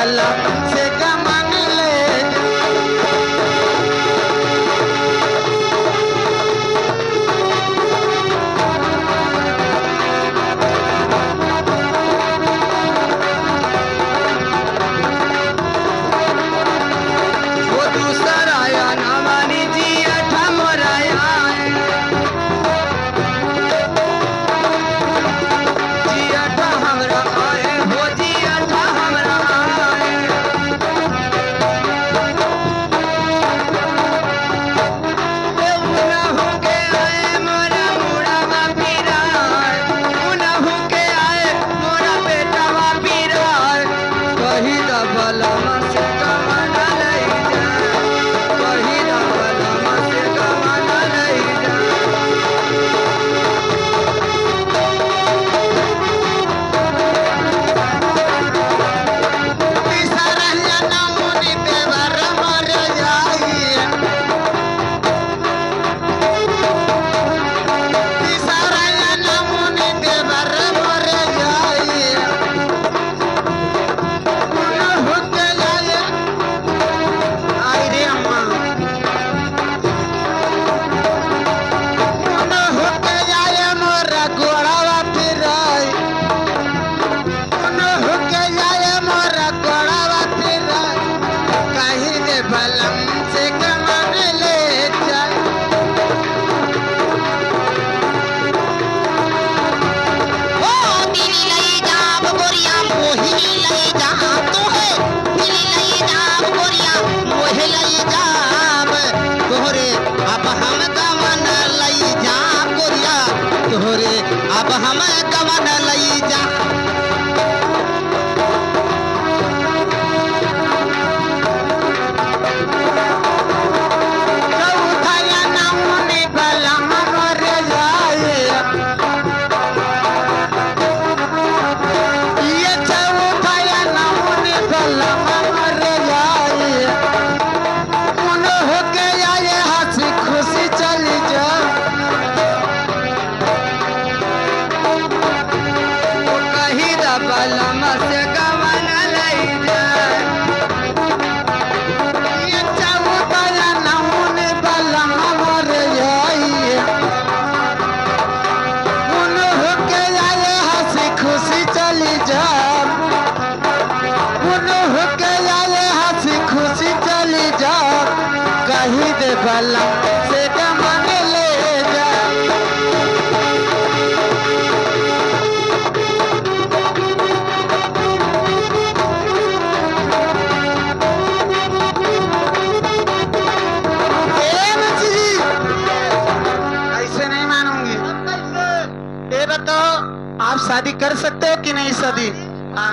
भला से कमान ले वो दूसरा या ना मानी जी अठा मोराया जी अठा हमरा आए हो जी अठा हमरा आए उना होके आए मोरा मुड़ावा पीराय उना होके आए मोरा बेटावा पीराय कही द भला से कमान लई जा कही द भला से कमान लई जा तीसरा या नमुनी देवर मर जाई तीसरा या नमुनी देवर मर जाई उना होके जाए आई रे अम्मा उना होके जाए मोरा गोड़ावा फिराई उना होके जाए मोरा गोड़ावा फिराई कहीं दे भलम से कमान ले जाए ओ दिली लई जाब गोरिया मोहिनी लई जाब तो है दिली लई जाब गोरिया मोहि लई जाब तोहरे अब हम गमन लई जाब गोरिया तोहरे अब हम गमन लई जा चौथा या नमुनी भलम मर जाए ये चौथा या नमुनी भलम मर जाए उन होके जाए हंसी खुशी चली जा कही द भलम से गवन लई जाए ये चौथा या नमुनी भलम मर जाए उन होके जाए हंसी खुशी चली जा उन होके जाए हंसी खुशी चली जा कही दे भला से कमान ले जा ऐसे नहीं मानूंगी ये बताओ आप शादी कर सकते हो कि नहीं शादी हाँ